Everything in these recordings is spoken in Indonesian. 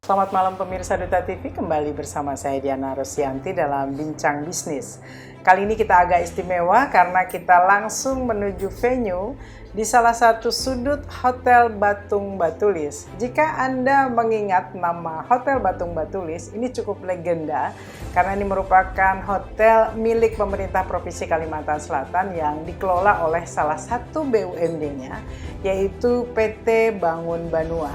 Selamat malam pemirsa Duta TV, kembali bersama saya Diana Rosianti dalam Bincang Bisnis. Kali ini kita agak istimewa karena kita langsung menuju venue di salah satu sudut Hotel Batung Batulis. Jika Anda mengingat nama Hotel Batung Batulis, ini cukup legenda karena ini merupakan hotel milik pemerintah Provinsi Kalimantan Selatan yang dikelola oleh salah satu BUMD-nya, yaitu PT Bangun Banua.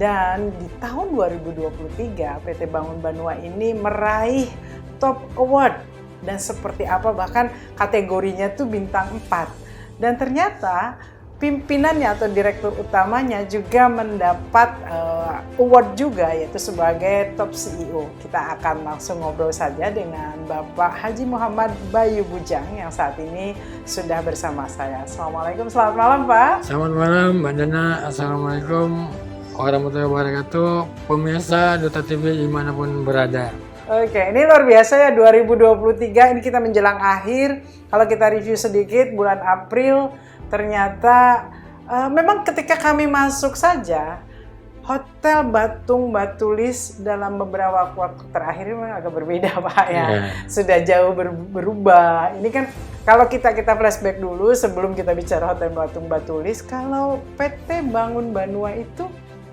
Dan di tahun 2023 PT Bangun Banua ini meraih Top Award. Dan seperti apa, bahkan kategorinya tuh bintang 4. Dan ternyata pimpinannya atau direktur utamanya juga mendapat award juga, yaitu sebagai Top CEO. Kita akan langsung ngobrol saja dengan Bapak Haji Muhammad Bayu Bujang yang saat ini sudah bersama saya. Assalamualaikum, selamat malam Pak. Selamat malam Mbak Dana, Assalamualaikum warahmatullahi wabarakatuh, pemirsa Duta TV dimanapun berada. Oke, ini luar biasa ya 2023, ini kita menjelang akhir. Kalau kita review sedikit, bulan April ternyata memang ketika kami masuk saja, Hotel Batung Batulis dalam beberapa waktu terakhir ini memang agak berbeda Pak ya. Sudah jauh berubah. Ini kan kalau kita flashback dulu sebelum kita bicara Hotel Batung Batulis, kalau PT Bangun Banua itu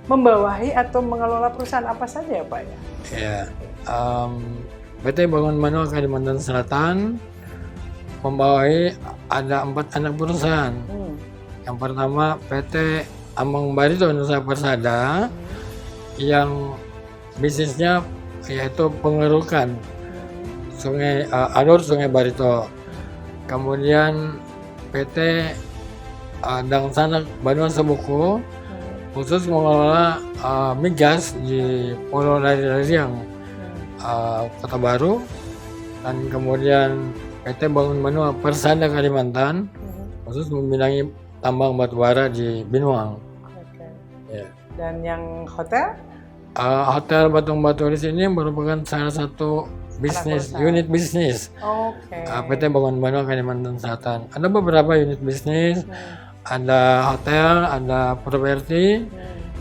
membawahi atau mengelola perusahaan apa saja ya Pak ya? Ya, PT Bangun Banua Kalimantan Selatan membawahi ada 4 anak perusahaan. Yang pertama PT Ambang Barito Nusa Persada yang bisnisnya yaitu pengerukan alur Sungai Barito. Kemudian PT Dang Sanak Banua Sebuku khusus mengelola migas di Pulau Lariang, Kota Baru. Dan kemudian PT Bangun Banua Persada Kalimantan khusus membidangi tambang batubara di Binuang. Ya. Dan yang hotel? Hotel Batung Batulis ini merupakan salah satu bisnis, unit bisnis PT Bangun Banua Kalimantan Selatan. Ada beberapa unit bisnis, ada hotel, ada properti.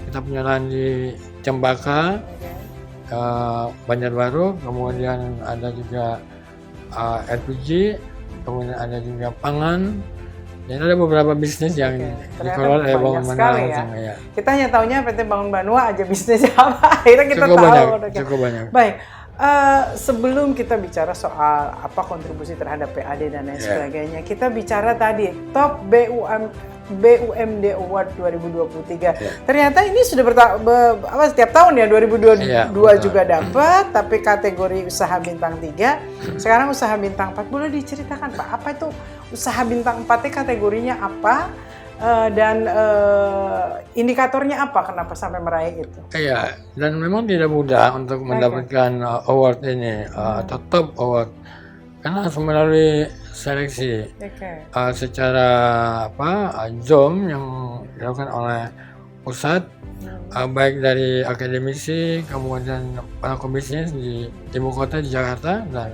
Kita punya lahan di Cempaka, Banjarbaru, kemudian ada juga LPG, kemudian ada juga pangan. Jadi ada beberapa bisnis yang dikelola oleh Bangun Banua. Ya. Kita hanya tahunya PT Bangun Banua aja bisnisnya apa. Akhirnya kita cukup banyak. Baik, sebelum kita bicara soal apa kontribusi terhadap PAD dan lain sebagainya, kita bicara tadi Top BUMD Award 2023. Ternyata ini sudah setiap tahun ya, 2022 juga dapat, tapi kategori usaha bintang 3. Sekarang usaha bintang 4. Boleh diceritakan Pak, apa itu usaha bintang 4 kategorinya apa? Dan indikatornya apa kenapa sampai meraih itu? Iya, dan memang tidak mudah untuk mendapatkan award ini atau top award karena harus melalui seleksi secara JOM yang dilakukan oleh pusat, baik dari akademisi kemudian pelaku bisnis di ibu kota di Jakarta. Dan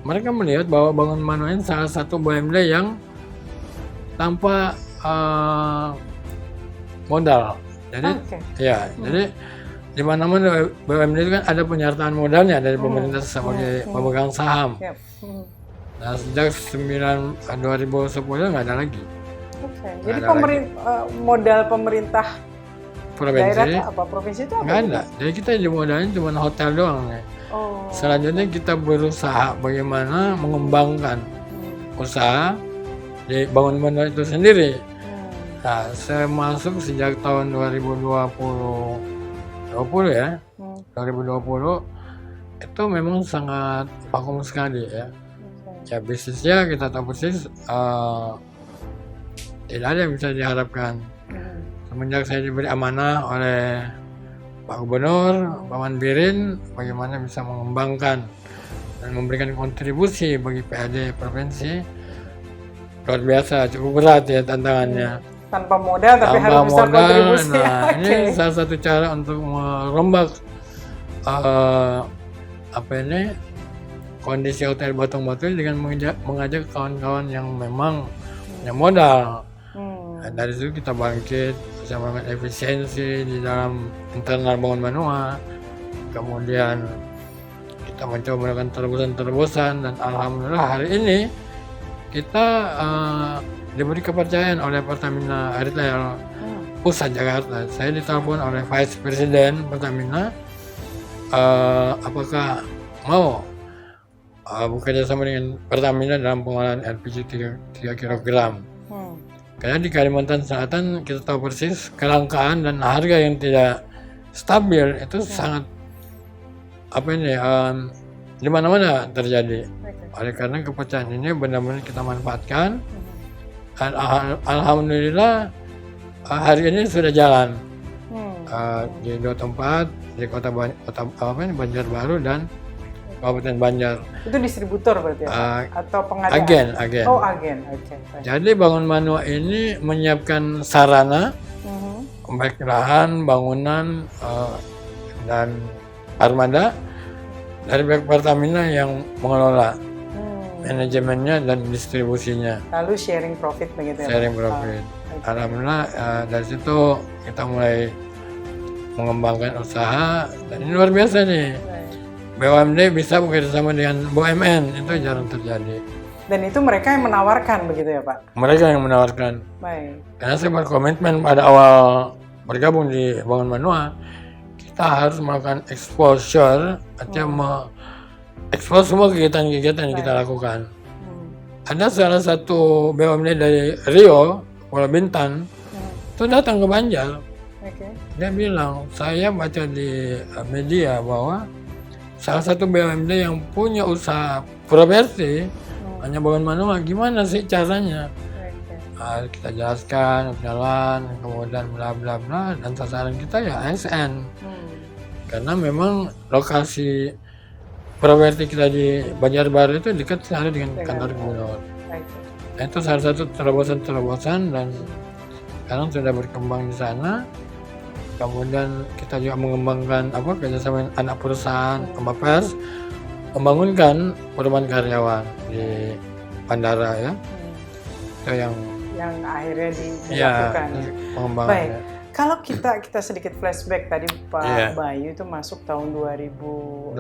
mereka melihat bahwa Bangun Banua ini salah satu BUMD yang tanpa modal. Jadi jadi di mana-mana BUMD itu kan ada penyertaan modalnya dari pemerintah sebagai pemegang saham. Nah, sejak 2010 nggak ada lagi. Jadi modal pemerintah daerah apa provinsi itu nggak ada. Jadi kita dimodalin cuma hotel doang nih. Selanjutnya kita berusaha bagaimana mengembangkan usaha di Bangun Banua itu sendiri. Nah, saya masuk sejak tahun 2020 itu memang sangat vakum sekali ya. Ya bisnisnya kita tahu persis tidak ada yang bisa diharapkan. Semenjak saya diberi amanah oleh Pak Gubernur, Pak Manbirin, bagaimana bisa mengembangkan dan memberikan kontribusi bagi PAD provinsi, luar biasa, cukup berat ya tantangannya. Tanpa modal tapi harus bisa kontribusi. Nah, ini salah satu cara untuk merombak kondisi Hotel Batung Batulis dengan mengajak kawan-kawan yang memang punya modal. Nah, dari situ kita bangkit bisa melakukan efisiensi di dalam internal bangun Manua. Kemudian kita mencoba melakukan terobosan-terobosan dan alhamdulillah hari ini kita diberi kepercayaan oleh Pertamina Retail Pusat Jakarta. Saya ditelepon oleh Vice President Pertamina, apakah mau bekerja sama dengan Pertamina dalam pengolahan LPG 3 kg. Karena di Kalimantan Selatan kita tahu persis kelangkaan dan harga yang tidak stabil itu sangat di mana-mana terjadi. Oleh karena kepercayaan ini benar-benar kita manfaatkan. Dan alhamdulillah hari ini sudah jalan di 2 tempat di kota Banjarbaru dan Kabupaten Banjar. Itu distributor berarti ya? Atau pengadaan? Agen. Oh, agen. Oke. Jadi Bangun Manua ini menyiapkan sarana, baik lahan, bangunan, dan armada dari pihak Pertamina yang mengelola manajemennya dan distribusinya. Lalu sharing profit begitu ya? Sharing profit. Alhamdulillah dari situ kita mulai mengembangkan usaha dan ini luar biasa nih. BUMD bisa bekerja sama dengan BUMN, itu jarang terjadi. Dan itu mereka yang menawarkan begitu ya Pak? Mereka yang menawarkan. Baik. Karena saya berkomitmen pada awal bergabung di Bangun Manua, kita harus melakukan exposure, artinya expose semua kegiatan-kegiatan yang kita lakukan. Ada salah satu BUMD dari Rio, Pulau Bintan, itu datang ke Banjar. Dia bilang, saya baca di media bahwa salah satu BUMD yang punya usaha properti hanya Bangun Manua, gimana sih caranya? Kita jelaskan jalan, kemudian bla bla bla, dan sasaran kita ya ASN. Karena memang lokasi properti kita di Banjarbaru itu dekat sekali dengan kantor gubernur. Itu salah satu terobosan-terobosan dan sekarang sudah berkembang di sana. Kemudian kita juga mengembangkan kerjasama anak perusahaan Ambapers, membangunkan perumahan karyawan di bandara ya. Itu yang akhirnya dilakukan. Pengembangan. Baik. Kalau kita sedikit flashback tadi Pak Bayu itu masuk tahun 2020.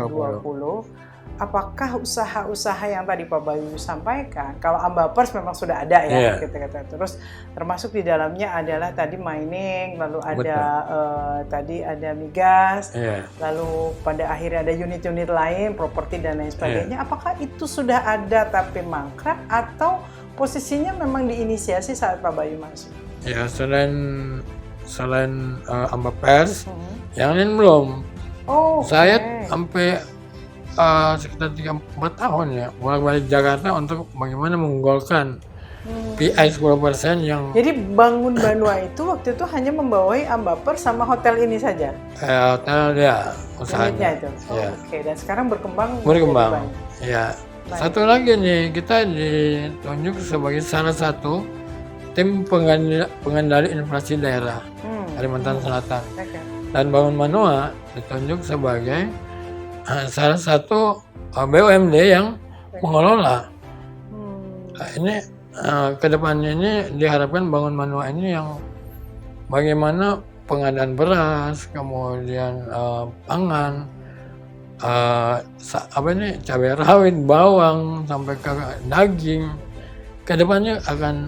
Apakah usaha-usaha yang tadi Pak Bayu sampaikan, kalau Ambapers memang sudah ada ya, terus termasuk di dalamnya adalah tadi mining, lalu ada tadi ada migas, lalu pada akhirnya ada unit-unit lain, properti dan lain sebagainya. Apakah itu sudah ada tapi mangkrak atau posisinya memang diinisiasi saat Pak Bayu masuk? Ya, selain Ambapers, yang lain belum. Saya sampai sekitar 3-4 tahun ya bolak-balik Jakarta untuk bagaimana menggolkan PI 10% yang. Jadi Bangun Manua itu waktu itu hanya membawai Ambapers sama hotel ini saja? Hotel ya, usahanya. Itu? Oke. Dan sekarang berkembang. Ya. Satu lagi nih, kita ditunjuk sebagai salah satu tim pengendali inflasi daerah Kalimantan Selatan. Dan Bangun Manua ditunjuk sebagai salah satu BUMD yang mengelola. Ini kedepannya ini diharapkan Bangun Manua ini yang bagaimana pengadaan beras, kemudian pangan, cabai rawit, bawang, sampai ke daging, kedepannya akan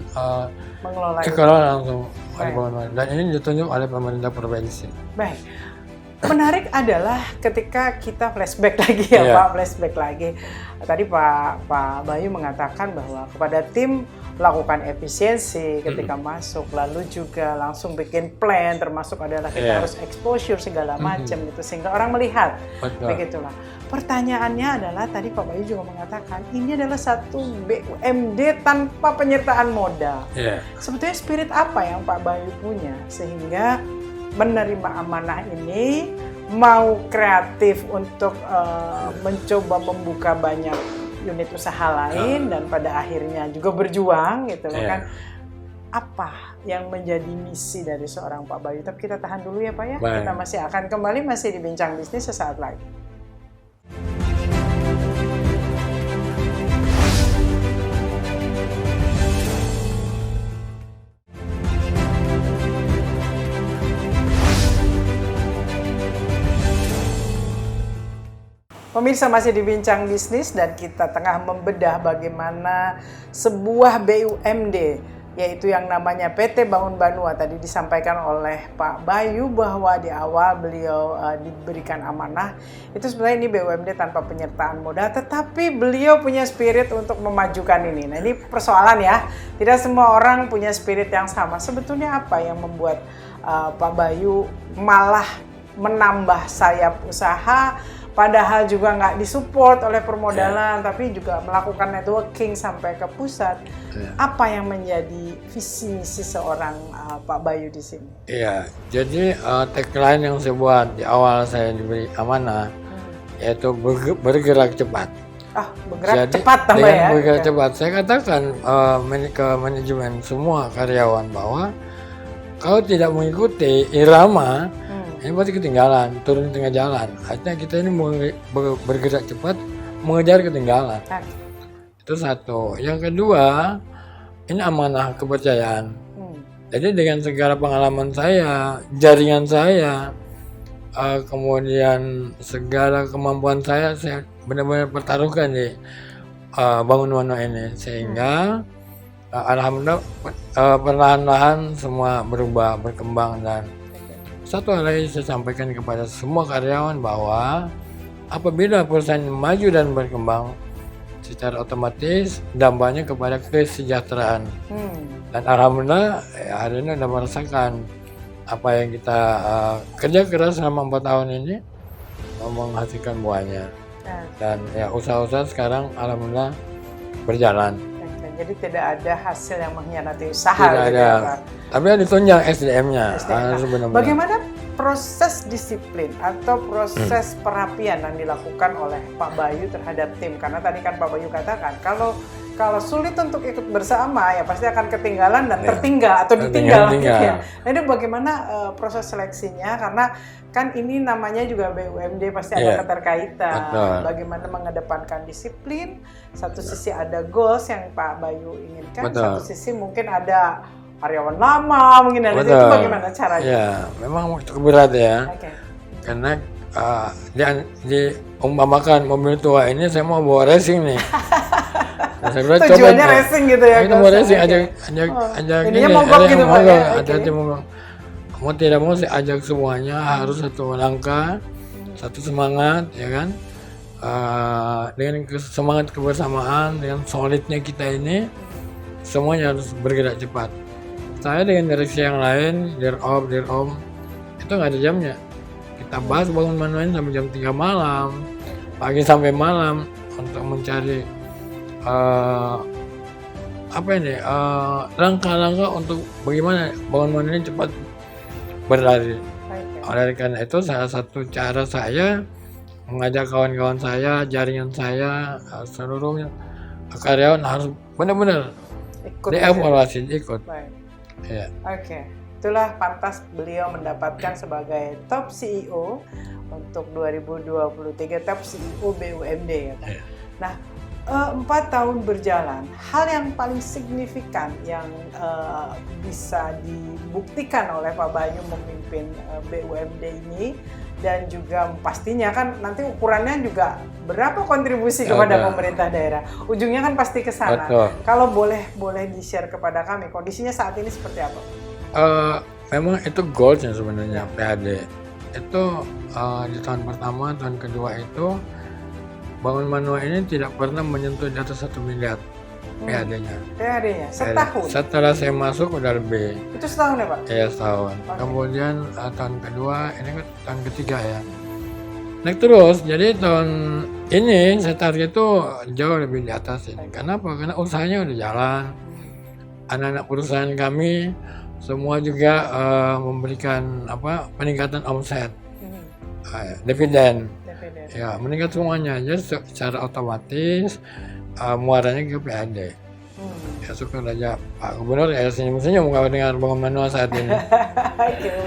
dikelola langsung oleh Bangun Manua. Dan ini ditunjuk oleh pemerintah provinsi. Baik. Menarik adalah ketika kita flashback lagi Pak, flashback lagi. Tadi Pak Bayu mengatakan bahwa kepada tim lakukan efisiensi ketika masuk, lalu juga langsung bikin plan, termasuk adalah kita harus exposure segala macam gitu sehingga orang melihat. Begitulah. Pertanyaannya adalah tadi Pak Bayu juga mengatakan ini adalah satu BUMD tanpa penyertaan modal. Sebetulnya spirit apa yang Pak Bayu punya sehingga menerima amanah ini, mau kreatif untuk mencoba membuka banyak unit usaha lain dan pada akhirnya juga berjuang gitu loh kan. Apa yang menjadi misi dari seorang Pak Bayu? Tapi kita tahan dulu ya Pak ya. Kita masih akan kembali masih di Bincang Bisnis sesaat lagi. Pemirsa masih di Bincang Bisnis dan kita tengah membedah bagaimana sebuah BUMD yaitu yang namanya PT Bangun Banua. Tadi disampaikan oleh Pak Bayu bahwa di awal beliau diberikan amanah. Itu sebenarnya ini BUMD tanpa penyertaan modal, tetapi beliau punya spirit untuk memajukan ini. Nah, ini persoalan ya. Tidak semua orang punya spirit yang sama. Sebetulnya apa yang membuat Pak Bayu malah menambah sayap usaha, padahal juga nggak disupport oleh permodalan, tapi juga melakukan networking sampai ke pusat. Apa yang menjadi visi misi seorang Pak Bayu di sini? Iya, jadi tagline yang saya buat di awal saya diberi amanah yaitu bergerak cepat. Bergerak cepat tambah ya? Bergerak cepat. Saya katakan ke manajemen semua karyawan bahwa kalau tidak mengikuti irama, ini pasti ketinggalan, turun di tengah jalan. Artinya kita ini bergerak cepat, mengejar ketinggalan. Itu satu. Yang kedua, ini amanah kepercayaan. Jadi dengan segala pengalaman saya, jaringan saya, kemudian segala kemampuan saya benar-benar pertaruhkan di Bangun Banua ini. Sehingga alhamdulillah perlahan-lahan semua berubah, berkembang. Dan satu hal lagi saya sampaikan kepada semua karyawan bahwa apabila perusahaan maju dan berkembang, secara otomatis dampaknya kepada kesejahteraan. Dan alhamdulillah hari ini sudah merasakan apa yang kita kerja keras selama 4 tahun ini menghasilkan buahnya. Dan ya usaha-usaha sekarang alhamdulillah berjalan. Jadi tidak ada hasil yang mengkhianati usaha. Tidak ada. Tapi ada ditunjang SDM-nya. Bagaimana proses disiplin atau proses perapian yang dilakukan oleh Pak Bayu terhadap tim? Karena tadi kan Pak Bayu katakan kalau sulit untuk ikut bersama ya pasti akan ketinggalan dan tertinggal atau ditinggal. Ya. Nah, itu bagaimana proses seleksinya? Karena kan ini namanya juga BUMD pasti ada keterkaitan. Bagaimana mengedepankan disiplin? Satu sisi ada goals yang Pak Bayu inginkan, satu sisi mungkin ada karyawan lama, mungkin ada itu bagaimana caranya? Ya, memang cukup berat ya. Karena diumpamakan mobil tua ini saya mau bawa racing nih. Nah, saya tujuannya coba, racing gitu ya? Kita mau racing, ajak ininya mogok gitu Pak ya? Hati-hati mogok. Mau tidak mau saya ajak semuanya harus satu langkah, satu semangat, ya kan? Dengan semangat kebersamaan, dengan solidnya kita ini, semuanya harus bergerak cepat. Saya dengan direksi yang lain, Dir-Om, itu nggak ada jamnya. Kita bahas Bangun Banua sampai jam 3 malam, pagi sampai malam untuk mencari langkah-langkah untuk bagaimana Bangun Banua ini cepat berlari. Oleh karena itu salah satu cara saya mengajak kawan-kawan saya, jaringan saya, seluruh karyawan harus benar-benar dievaluasi, ikut. Ya. Itulah pantas beliau mendapatkan sebagai top CEO untuk 2023, top CEO BUMD ya kan. Nah, 4 tahun berjalan, hal yang paling signifikan yang bisa dibuktikan oleh Pak Bayu memimpin BUMD ini, dan juga pastinya kan nanti ukurannya juga berapa kontribusi kepada pemerintah daerah. Ujungnya kan pasti ke sana. Kalau boleh di-share kepada kami, kondisinya saat ini seperti apa? Memang itu goalsnya sebenarnya PAD. Itu di tahun pertama, tahun kedua itu Bangun Banua ini tidak pernah menyentuh di atas 1 miliar PAD-nya. PAD-nya? Setahun? Setelah saya masuk udah lebih. Itu setahun ya Pak? Iya, setahun. Kemudian tahun kedua, ini kan tahun ketiga ya. Naik terus, jadi tahun ini saya target itu jauh lebih di atas ini. Kenapa? Karena usahanya udah jalan. Anak-anak perusahaan kami semua juga memberikan peningkatan omset, dividen. Ya, meningkat semuanya. Jadi secara otomatis muaranya ke PAD. Ya syukur aja Pak Gubernur ya senyum-senyum kalau dengar Bangun Banua saat ini.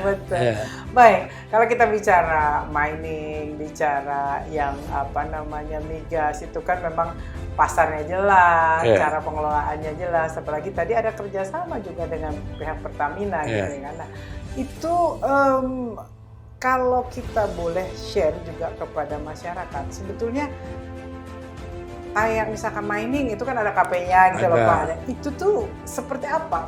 Betul. Baik, kalau kita bicara mining, bicara yang migas, itu kan memang pasarnya jelas, cara pengelolaannya jelas. Apalagi tadi ada kerjasama juga dengan pihak Pertamina gitu kan. Nah, itu kalau kita boleh share juga kepada masyarakat, sebetulnya kayak misalkan mining itu kan ada KP-nya gitu loh Pak. Itu tuh seperti apa?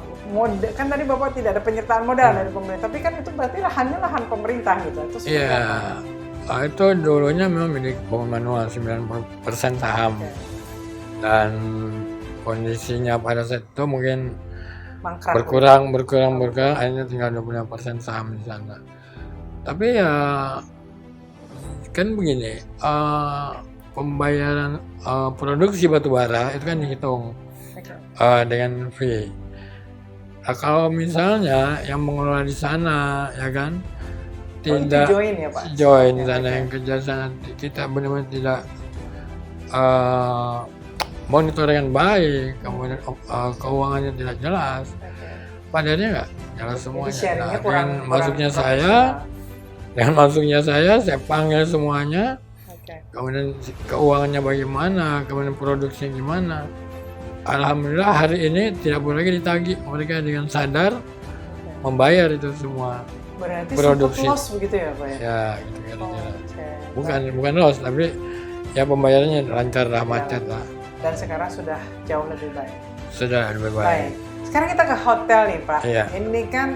Kan tadi Bapak tidak ada penyertaan modal dari pemerintah, tapi kan itu berarti lahannya lahan pemerintah gitu. Itu seperti apa? Itu dulunya memang milik Bangun Manual 90% saham. Dan kondisinya pada saat itu mungkin berkurang, akhirnya tinggal 25% saham di sana. Tapi ya kan begini, pembayaran produksi batubara itu kan dihitung dengan fee. Nah, kalau misalnya yang mengelola di sana, ya kan, tidak join ya Pak? Join di sana, yang kerja sana, kita benar-benar tidak monitor dengan baik, kemudian keuangannya tidak jelas, padannya nggak jelas semuanya. Nah, dengan masuknya saya panggil semuanya. Kemudian keuangannya bagaimana, kemudian produksinya gimana. Alhamdulillah hari ini tidak boleh lagi ditagih, mereka dengan sadar membayar itu semua. Berarti produksi. Sempat loss begitu ya Pak ya? Ya gitu kira-kira. Bukan loss, tapi ya pembayarannya lancar lah, macet lah. Dan sekarang sudah jauh lebih baik. Sudah lebih baik. Sekarang kita ke hotel nih Pak. Iya. Ini kan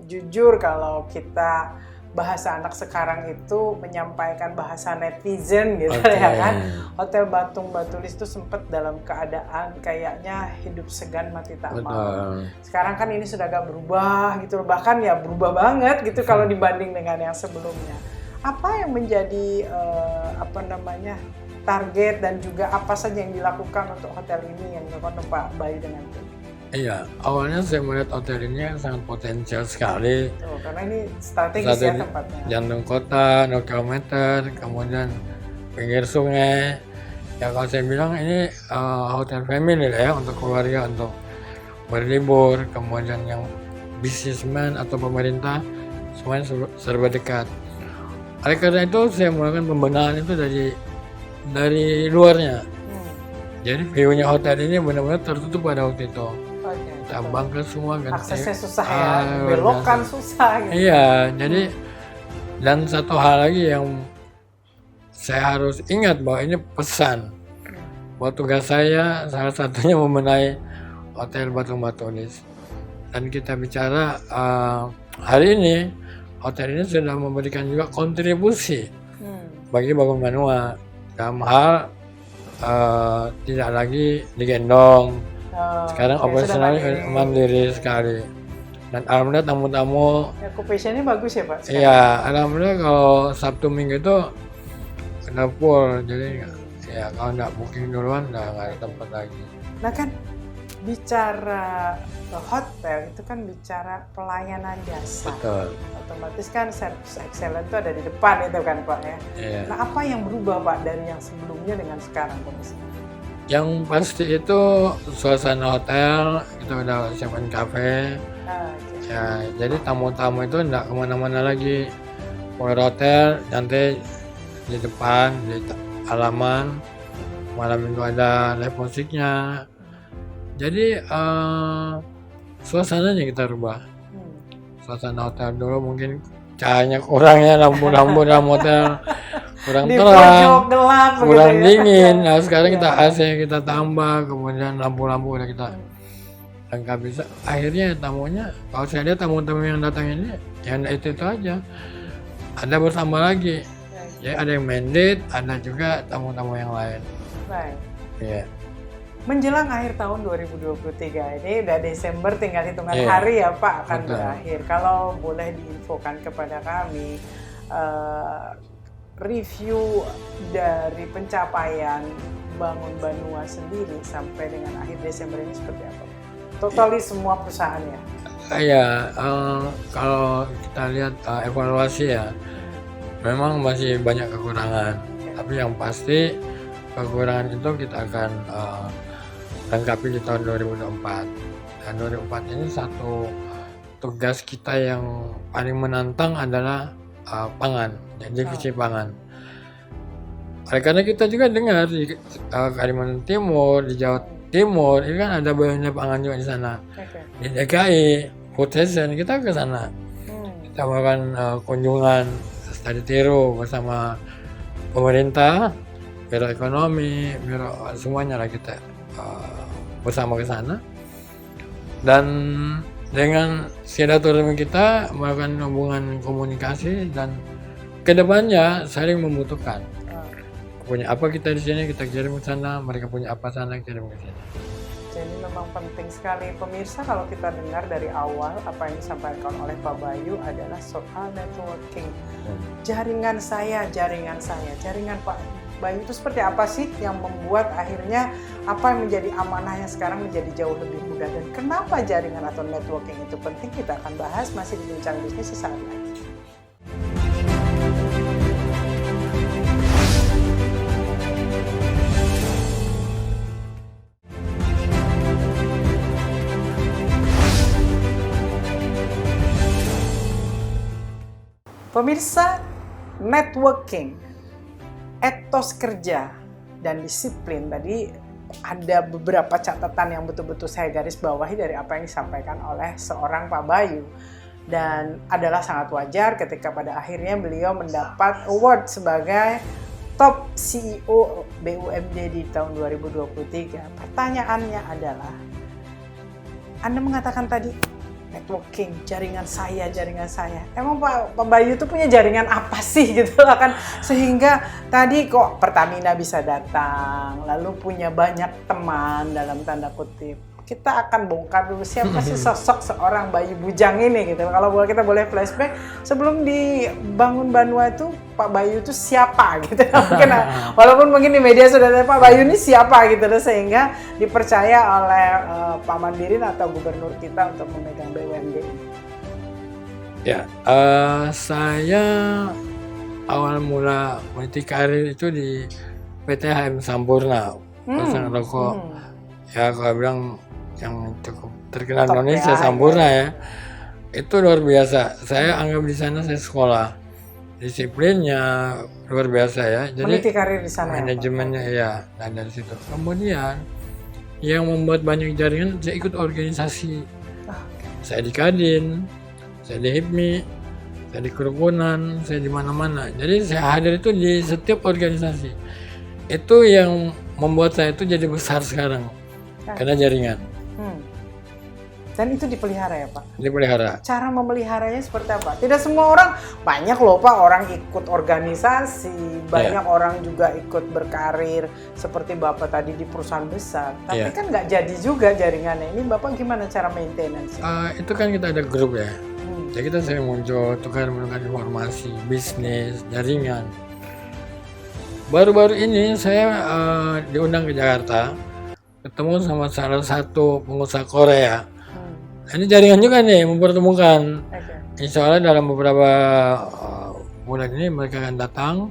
jujur kalau kita bahasa anak sekarang itu menyampaikan bahasa netizen gitu ya kan. Hotel Batung Batulis itu sempat dalam keadaan kayaknya hidup segan mati tak mau. Sekarang kan ini sudah agak berubah gitu, bahkan ya berubah banget gitu kalau dibanding dengan yang sebelumnya. Apa yang menjadi target dan juga apa saja yang dilakukan untuk hotel ini yang dilakukan Pak Bayu dengan tim? Iya, awalnya saya melihat hotel ini sangat potensial sekali. Karena ini strategis ya tempatnya. Jantung kota, 0 km, kemudian pinggir sungai. Ya kalau saya bilang ini hotel family lah ya, untuk keluarga, untuk berlibur. Kemudian yang bisnismen atau pemerintah, semuanya serba dekat. Oleh karena itu saya melakukan pembenahan itu dari luarnya. Jadi view-nya hotel ini benar-benar tertutup pada waktu itu. Kita bangkit semua kan. Aksesnya susah ya, belokan susah gitu. Iya, jadi dan satu hal lagi yang saya harus ingat bahwa ini pesan buat tugas saya, salah satunya membenahi Hotel Batung Batulis. Dan kita bicara hari ini, hotel ini sudah memberikan juga kontribusi bagi Bangun Manual dalam hal tidak lagi digendong. Sekarang operasionalnya mandiri sekali. Dan alhamdulillah tamu-tamu. Occupationnya bagus ya Pak? Iya, alhamdulillah kalau Sabtu Minggu itu udah full. Jadi ya kalau nggak booking duluan nggak ada tempat lagi. Nah kan bicara hotel itu kan bicara pelayanan jasa. Betul. Otomatis kan service excellent itu ada di depan itu kan Pak ya. Iya. Nah apa yang berubah Pak dari yang sebelumnya dengan sekarang kondisinya? Yang pasti itu suasana hotel, kita udah siapin kafe. Ya, jadi tamu-tamu itu nggak kemana-mana lagi. Mulai hotel, nanti di depan, di halaman. Malam itu ada live musiknya. Jadi suasananya kita rubah. Suasana hotel dulu mungkin cahayanya kurang ya, lampu-lampu dalam hotel kurang terang, kurang dingin. Nah sekarang kita AC kita tambah, kemudian lampu-lampu udah kita lengkapi. Akhirnya tamunya, kalau saya lihat tamu-tamu yang datang ini, yang itu aja. Ada bertambah lagi. Ya ada yang mandate, ada juga tamu-tamu yang lain. Baik. Iya. Menjelang akhir tahun 2023 ini udah Desember, tinggal hitungan hari ya Pak akan berakhir. Kalau boleh diinfokan kepada kami review dari pencapaian Bangun Banua sendiri sampai dengan akhir Desember ini seperti apa? Totali semua perusahaannya. Iya, kalau kita lihat evaluasi ya, memang masih banyak kekurangan. Tapi yang pasti kekurangan itu kita akan lengkapi di tahun 2024. Dan 2024 ini satu tugas kita yang paling menantang adalah pangan, divisi pangan. Oleh karena kita juga dengar di Kalimantan Timur, di Jawa Timur, ini kan ada banyak pangan juga di sana. Di DKI, food session, kita ke sana. kita melakukan kunjungan study tour bersama pemerintah, biro ekonomi, biro semuanya lah kita bersama ke sana. Dan dengan silaturahmi kita melakukan hubungan komunikasi dan kedepannya saling membutuhkan. Punya apa kita di sini kita kirim ke sana, mereka punya apa sana kirim ke sini. Jadi memang penting sekali pemirsa kalau kita dengar dari awal apa yang disampaikan oleh Pak Bayu adalah soal networking. Jaringan Pak Bayu itu seperti apa sih yang membuat akhirnya apa yang menjadi amanah yang sekarang menjadi jauh lebih mudah, dan kenapa jaringan atau networking itu penting kita akan bahas masih di Bincang Bisnis sesaat lagi. Pemirsa, networking, etos kerja, dan disiplin tadi ada beberapa catatan yang betul-betul saya garis bawahi dari apa yang disampaikan oleh seorang Pak Bayu. Dan adalah sangat wajar ketika pada akhirnya beliau mendapat award sebagai top CEO BUMD di tahun 2023. Pertanyaannya adalah, Anda mengatakan tadi networking, jaringan saya. Emang Pak Bayu itu punya jaringan apa sih gitu lah kan, sehingga tadi kok Pertamina bisa datang, lalu punya banyak teman dalam tanda kutip. Kita akan bongkar dulu siapa sih sosok seorang Bayu Bujang ini gitu. Kalau kita boleh flashback sebelum dibangun Banua itu Pak Bayu itu siapa gitu. Mungkin walaupun mungkin di media sudah ada Pak Bayu ini siapa gitu, sehingga dipercaya oleh Pak Mandirin atau gubernur kita untuk memegang BUMD ini. Ya, saya awal mula meniti karir itu di PT HM Sampurna, perusahaan rokok. Ya kalau bilang yang cukup terkenal di Indonesia, Sampurna ya. Itu luar biasa. Saya anggap di sana saya sekolah. Disiplinnya luar biasa ya. Jadi meniti karir di sana. Manajemennya ya, dan dari situ. Kemudian yang membuat banyak jaringan, saya ikut organisasi. Saya di Kadin, saya di HIPMI, saya di kerukunan, saya di mana-mana. Jadi saya hadir itu di setiap organisasi. Itu yang membuat saya itu jadi besar sekarang. Karena jaringan. Dan itu dipelihara ya Pak? Dipelihara. Cara memeliharanya seperti apa? Tidak semua orang, banyak loh Pak orang ikut organisasi, banyak orang juga ikut berkarir seperti Bapak tadi di perusahaan besar. Tapi kan nggak jadi juga jaringannya. Ini Bapak gimana cara maintenance? Itu kan kita ada grup ya. Jadi kita sering muncul, tukar-menukar informasi, bisnis, jaringan. Baru-baru ini saya diundang ke Jakarta, ketemu sama salah satu pengusaha Korea. Ini jaringan juga nih mempertemukan. Insya Allah dalam beberapa bulan ini mereka akan datang,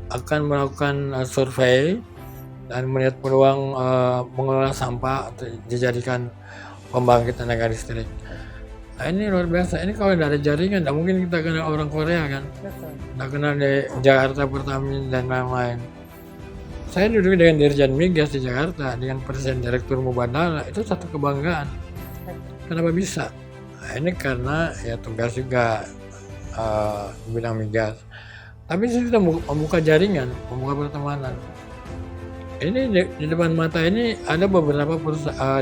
akan melakukan survei dan melihat peluang mengelola sampah atau dijadikan pembangkit tenaga listrik. Nah, ini luar biasa. Ini kalau tidak ada jaringan, tidak mungkin kita kenal orang Korea kan. Tidak kenal di Jakarta, Pertamina dan lain-lain. Saya duduk dengan Dirjen Migas di Jakarta, dengan Presiden Direktur Mubadala, itu satu kebanggaan. Kenapa bisa? Nah, ini karena ya tugas juga di bidang migas. Tapi saya sudah membuka jaringan, membuka pertemanan. Ini di depan mata ini ada beberapa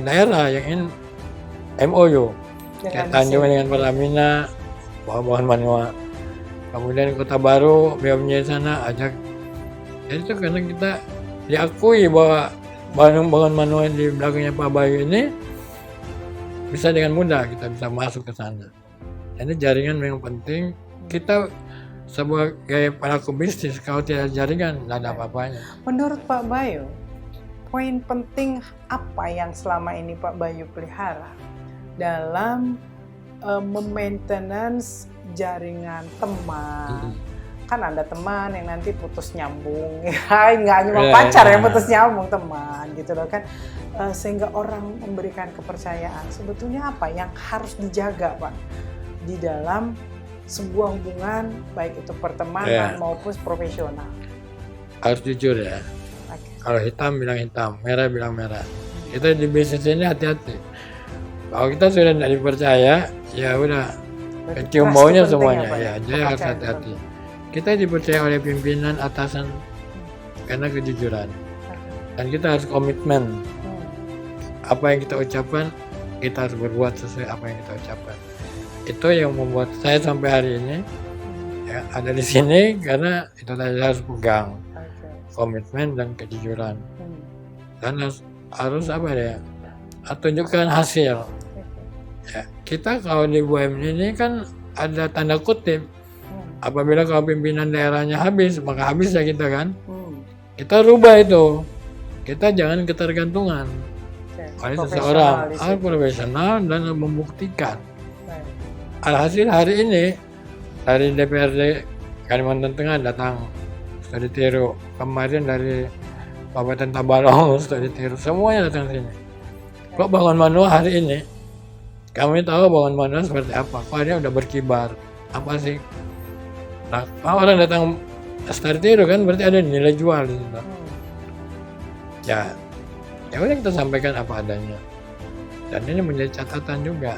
daerah yang ingin MOU. Kayak Tanjung dengan Pertamina, bahan Banua. Kemudian Kota Baru, BUMD sana ajak. Jadi itu karena kita diakui bahwa bangun Banua di belakangnya Pak Bayu ini bisa dengan mudah kita bisa masuk ke sana. Ini jaringan memang penting. Kita sebagai pelaku bisnis kalau tidak jaringan tidak ada apa-apanya. Menurut Pak Bayu, poin penting apa yang selama ini Pak Bayu pelihara dalam memaintenance jaringan teman? Kan ada teman yang nanti putus nyambung, ya nggak cuma pacar yang putus nyambung, teman gitu loh kan, sehingga orang memberikan kepercayaan. Sebetulnya apa yang harus dijaga Pak di dalam sebuah hubungan baik itu pertemanan maupun profesional? Harus jujur ya. Kalau hitam bilang hitam, merah bilang merah. Kita di bisnis ini hati-hati. Kalau kita sudah tidak dipercaya, ya udah kecium baunya semuanya. Ya, jadi harus hati-hati. Kita dipercaya oleh pimpinan atasan karena kejujuran. Dan kita harus komitmen. Apa yang kita ucapkan, kita harus berbuat sesuai apa yang kita ucapkan. Itu yang membuat saya sampai hari ini ya, ada di sini karena itu tadi harus pegang komitmen dan kejujuran. Dan harus apa ya? Tunjukkan hasil. Ya, kita kalau di BUMN ini kan ada tanda kutip. Apabila kalau pimpinan daerahnya habis, maka habis ya kita kan. Kita rubah itu. Kita jangan ketergantungan oleh seseorang. Harus profesional dan membuktikan. Alhasil hari ini dari DPRD Kalimantan Tengah datang studi tiru. Kemarin dari Kabupaten Tabalong studi tiru. Semuanya datang sini. Kok Bangun Manual hari ini? Kami tahu Bangun Manual seperti apa. Kok dia udah berkibar. Apa sih? Nah, kalau orang datang studi tiru kan berarti ada nilai jual di situ. Ya udah kita sampaikan apa adanya. Dan ini menjadi catatan juga.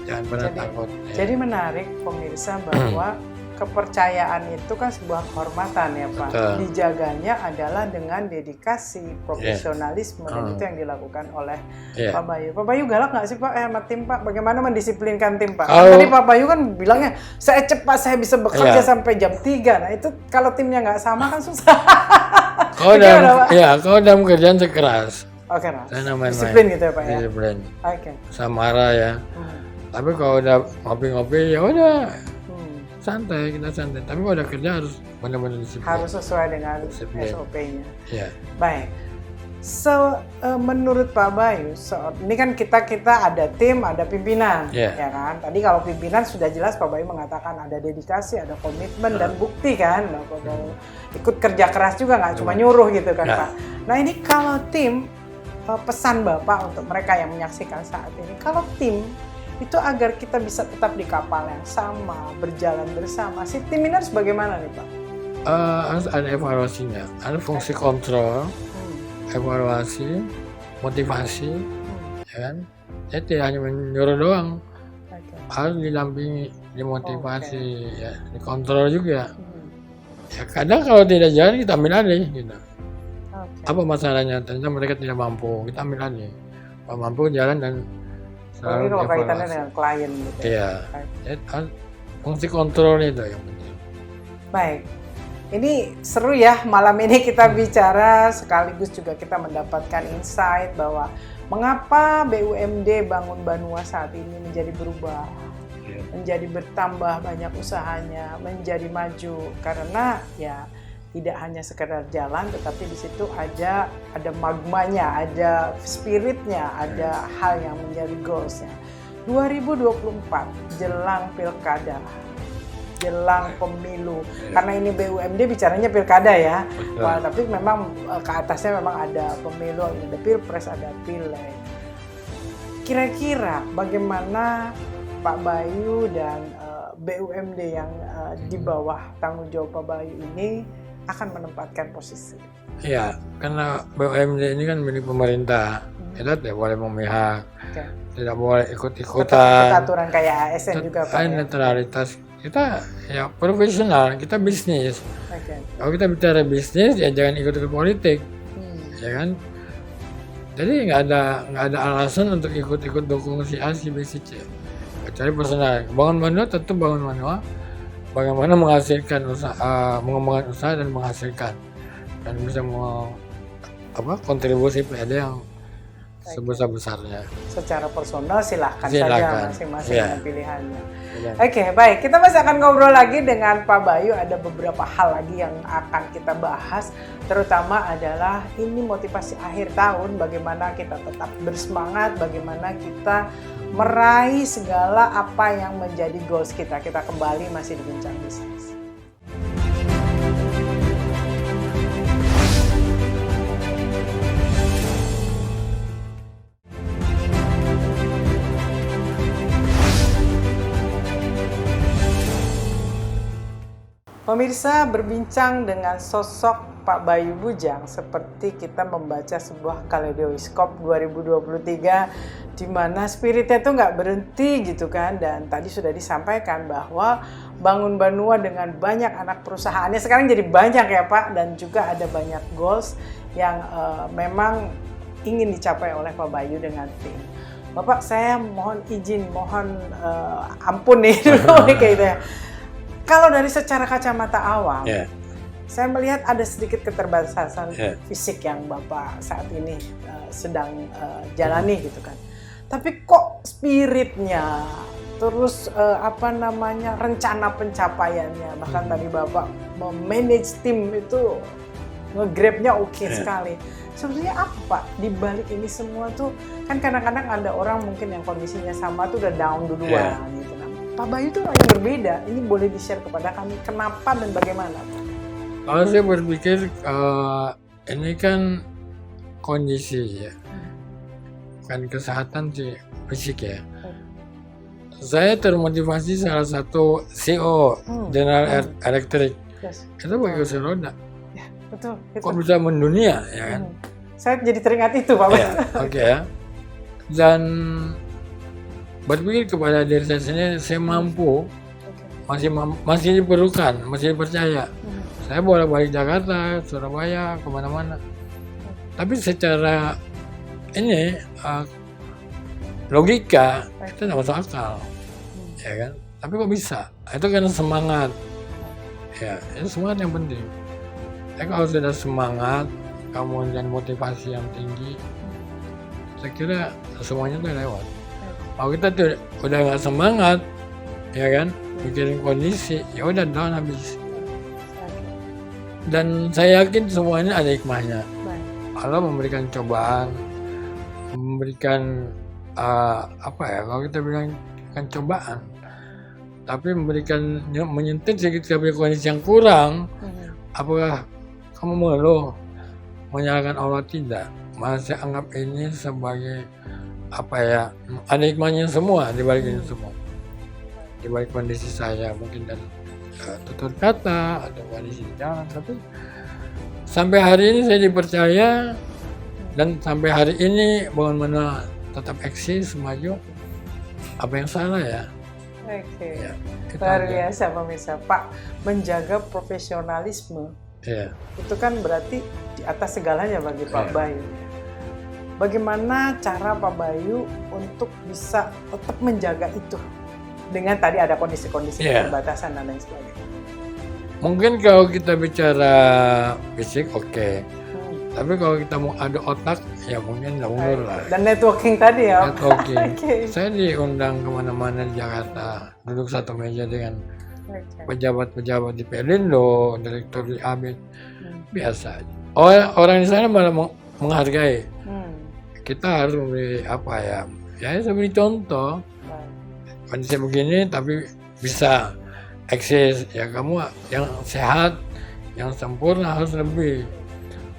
Jangan pernah takut. Jadi menarik pemirsa bahwa kepercayaan itu kan sebuah kehormatan ya Pak. Betul. Dijaganya adalah dengan dedikasi, profesionalisme dan itu yang dilakukan oleh Pak Bayu. Pak Bayu galak nggak sih Pak sama tim Pak? Bagaimana mendisiplinkan tim Pak? Tadi Pak Bayu kan bilangnya saya cepat, saya bisa bekerja sampai jam 3. Nah itu kalau timnya nggak sama kan susah. Kalau dalam kerjaan sekeras. Oke, nah. Disiplin gitu ya Pak ya. Disiplin. Oke. Samara ya. Tapi kalau udah ngopi-ngopi ya udah santai, kita santai. Tapi kalau udah kerja harus benar-benar disiplin. Harus sesuai dengan SOP-nya. Iya. Baik. Menurut Pak Bayu, ini kan kita ada tim, ada pimpinan, ya kan? Tadi kalau pimpinan sudah jelas Pak Bayu mengatakan ada dedikasi, ada komitmen dan bukti kan, Bapak Bayu ikut kerja keras juga nggak cuma nyuruh gitu kan Pak. Nah ini kalau tim, pesan Bapak untuk mereka yang menyaksikan saat ini, kalau tim itu agar kita bisa tetap di kapal yang sama, berjalan bersama, si tim ini harus bagaimana nih Pak? Harus ada evaluasinya, ada fungsi kontrol. Evaluasi, motivasi, ya kan? Jadi tidak hanya menyuruh doang, harus didampingi, dimotivasi, ya, dikontrol juga. Ya kadang kalau tidak jalan kita ambil alih, gitu. Apa masalahnya? Ternyata mereka tidak mampu, kita ambil alih. Kalau mampu jalan dan selalu kalau kaitannya dengan klien, gitu. Iya, jadi fungsi kontrol itu yang penting. Baik. Ini seru ya, malam ini kita bicara sekaligus juga kita mendapatkan insight bahwa mengapa BUMD Bangun Banua saat ini menjadi berubah, menjadi bertambah banyak usahanya, menjadi maju karena ya tidak hanya sekedar jalan tetapi di situ ada magmanya, ada spiritnya, ada hal yang menjadi goalsnya. 2024 jelang pilkada. Jelang pemilu, karena ini BUMD bicaranya pilkada ya. Wah, tapi memang ke atasnya memang ada pemilu, ada pilpres, ada pileg. Kira-kira bagaimana Pak Bayu dan BUMD yang di bawah tanggung jawab Pak Bayu ini akan menempatkan posisi? Iya, karena BUMD ini kan milik pemerintah, kita tidak boleh memihak, tidak boleh ikut-ikutan. Aturan kayak ASN juga Pak. Netralitas. Kita ya profesional, kita bisnis. Kalau kita bicara bisnis ya jangan ikut-ikut politik, ya kan? Jadi nggak ada alasan untuk ikut-ikut dukung si A, si B, si C. Kecuali personal. Bangun Manual tetap Bangun Manual. Bagaimana menghasilkan usaha, mengembangkan usaha dan menghasilkan dan bisa kontribusi pada yang sebesar-besarnya. Secara personal silahkan saja masing-masing dengan pilihannya. Oke, baik. Kita masih akan ngobrol lagi dengan Pak Bayu. Ada beberapa hal lagi yang akan kita bahas. Terutama adalah ini motivasi akhir tahun. Bagaimana kita tetap bersemangat. Bagaimana kita meraih segala apa yang menjadi goals kita. Kita kembali masih di Bincang Bisnis. Pemirsa, berbincang dengan sosok Pak Bayu Bujang seperti kita membaca sebuah kaleidoskop 2023 di mana spiritnya tuh nggak berhenti gitu kan. Dan tadi sudah disampaikan bahwa Bangun Banua dengan banyak anak perusahaannya sekarang jadi banyak ya Pak, dan juga ada banyak goals yang memang ingin dicapai oleh Pak Bayu dengan tim. Bapak, saya mohon izin, mohon ampun nih dulu kayak gitu ya. Kalau dari secara kacamata awam, saya melihat ada sedikit keterbatasan fisik yang Bapak saat ini sedang jalani gitu kan. Tapi kok spiritnya, terus rencana pencapaiannya, bahkan tadi Bapak memanage tim itu nge-grab-nya oke sekali. Sebenarnya apa di balik ini semua tuh? Kan kadang-kadang ada orang mungkin yang kondisinya sama tuh udah down duluan gitu kan. Pak Bayu tuh yang berbeda. Ini boleh di-share kepada kami kenapa dan bagaimana, Pak? Kalau saya berpikir ini kan kondisi ya, bukan kesehatan sih, fisik ya. Saya termotivasi salah satu CEO General Electric. Itu pakai kursi roda. Ya, betul. Kok bisa mendunia ya kan? Saya jadi teringat itu, Pak. Oke ya. Dan berpikir kepada diri saya sendiri, saya mampu, masih diperlukan, masih dipercaya. Saya bolak-balik Jakarta, Surabaya, kemana-mana. Tapi secara ini logika itu tidak masuk akal, ya kan? Tapi kok bisa? Itu karena semangat. Ya, itu semangat yang penting. Kalau sudah semangat, kemudian motivasi yang tinggi, saya kira semuanya tuh lewat. Kalau kita tuh udah nggak semangat, ya kan, mikirin kondisi, ya udah down habis. Dan saya yakin semuanya ada hikmahnya. Allah memberikan cobaan, memberikan kalau kita bilang kan cobaan, tapi memberikan menyentuh sedikit kondisi yang kurang. Apakah kamu mengeluh, menyalahkan Allah? Tidak. Masih anggap ini sebagai ada hikmahnya semua di balik ini semua. Di balik kondisi saya mungkin dan tutur kata atau kondisi jalan, tapi sampai hari ini saya dipercaya dan sampai hari ini Bangun Banua tetap eksis, maju. Apa yang salah ya? Oke. Ya, luar biasa pemirsa. Pak, menjaga profesionalisme itu kan berarti di atas segalanya bagi Pak Bayu. Bagaimana cara Pak Bayu untuk bisa tetap menjaga itu dengan tadi ada kondisi-kondisi keterbatasan dan lain sebagainya? Mungkin kalau kita bicara fisik tapi kalau kita mau adu otak ya mungkin nggak mundur lah. Dan networking tadi ya? Networking. Saya diundang kemana-mana di Jakarta, duduk satu meja dengan pejabat-pejabat di Pelindo, direktur di ABIT, biasa aja. Orang di sana malah menghargai. Kita harus memberi saya beri contoh. Kondisi begini tapi bisa eksis, ya kamu yang sehat, yang sempurna harus lebih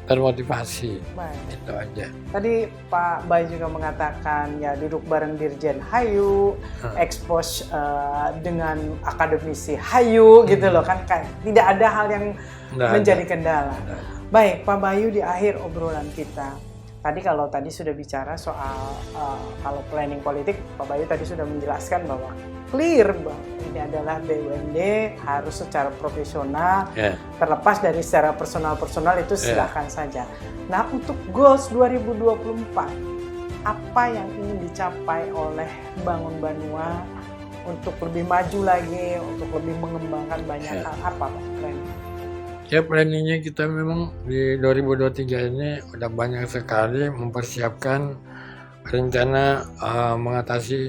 termotivasi. Itu aja. Tadi Pak Bayu juga mengatakan ya duduk bareng Dirjen hayu, expose dengan akademisi hayu gitu loh kan, tidak ada hal yang menjadi kendala. Baik Pak Bayu, di akhir obrolan kita kalau tadi sudah bicara soal kalau planning politik, Pak Bayu tadi sudah menjelaskan bahwa clear bahwa ini adalah BUMD harus secara profesional, terlepas dari secara personal itu silahkan saja. Nah untuk goals 2024, apa yang ingin dicapai oleh Bangun Banua untuk lebih maju lagi, untuk lebih mengembangkan banyak hal, apa Pak planning? Ya planningnya kita memang di 2023 ini udah banyak sekali mempersiapkan rencana mengatasi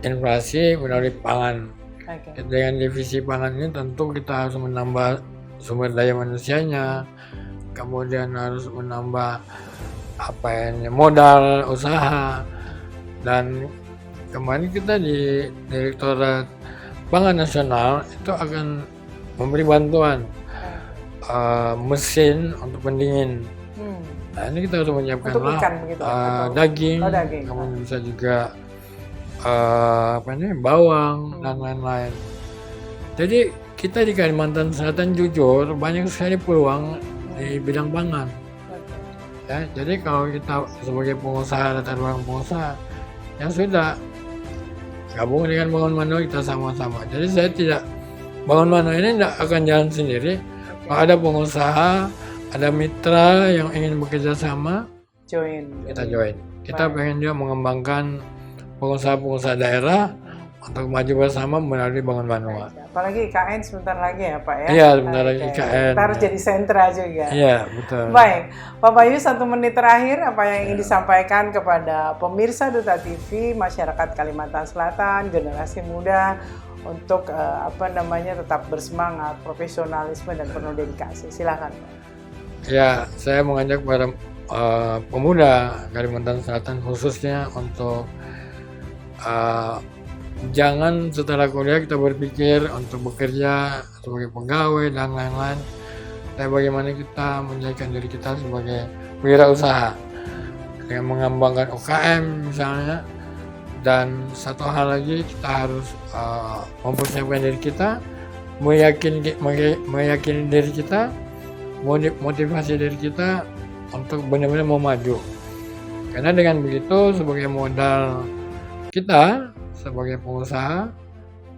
inflasi melalui pangan. Dengan divisi pangan ini tentu kita harus menambah sumber daya manusianya, kemudian harus menambah modal usaha, dan kemarin kita di Direktorat Pangan Nasional itu akan memberi bantuan mesin untuk pendingin. Nah ini kita harus menyiapkan daging, kemudian bisa juga bawang dan lain-lain. Jadi kita di Kalimantan Selatan jujur banyak sekali peluang di bidang pangan. Ya, jadi kalau kita sebagai pengusaha, latar belakang pengusaha, ya sudah gabung dengan Bangun Mano, kita sama-sama. Jadi saya tidak, Bangun Mano ini tidak akan jalan sendiri. Kalau ada pengusaha, ada mitra yang ingin bekerja sama, kita join. Kita pengen juga mengembangkan pengusaha-pengusaha daerah untuk maju bersama melalui Bangun Mano. Apalagi IKN sebentar lagi ya Pak ya? Iya, sebentar lagi IKN. Kita harus jadi sentra juga. Iya, betul. Baik, Pak Bayu, 1 menit terakhir apa yang ingin disampaikan kepada pemirsa Duta TV, masyarakat Kalimantan Selatan, generasi muda untuk tetap bersemangat, profesionalisme dan penuh dedikasi. Silakan Pak. Ya, saya mengajak para pemuda Kalimantan Selatan khususnya untuk jangan setelah kuliah kita berpikir untuk bekerja sebagai pegawai dan lain-lain. Tapi bagaimana kita menjadikan diri kita sebagai wirausaha dengan mengembangkan UKM misalnya. Dan satu hal lagi, kita harus mempersiapkan diri kita, meyakini diri kita, motivasi diri kita untuk benar-benar mau maju. Karena dengan begitu sebagai modal kita sebagai pengusaha,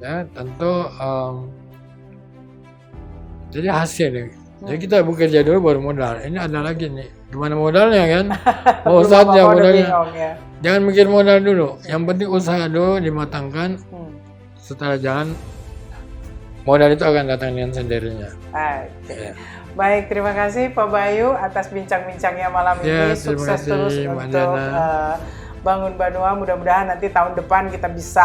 ya tentu jadi hasil nih. Jadi kita bekerja dulu baru modal. Ini ada lagi nih, gimana modalnya kan? Mau saja modalnya. Jangan mikir modal dulu. Yang penting usaha dulu dimatangkan. Setelah jalan, modal itu akan datang dengan sendirinya. Okay. Baik, terima kasih Pak Bayu atas bincang-bincangnya malam ini. Sukses terus untuk Bangun Banua. Mudah-mudahan nanti tahun depan kita bisa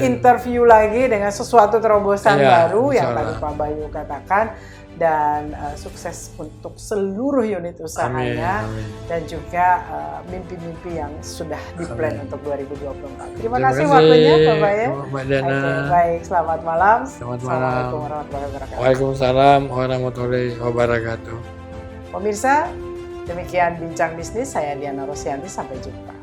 interview lagi dengan sesuatu terobosan baru yang tadi Pak Bayu katakan. Dan sukses untuk seluruh unit usahanya. Dan juga mimpi-mimpi yang sudah diplan untuk 2024. Terima kasih waktunya Pak Bayu. Baik, selamat malam. Assalamualaikum warahmatullahi wabarakatuh. Waalaikumsalam warahmatullahi wabarakatuh. Pemirsa, demikian Bincang Bisnis. Saya Diana Rosianti. Sampai jumpa.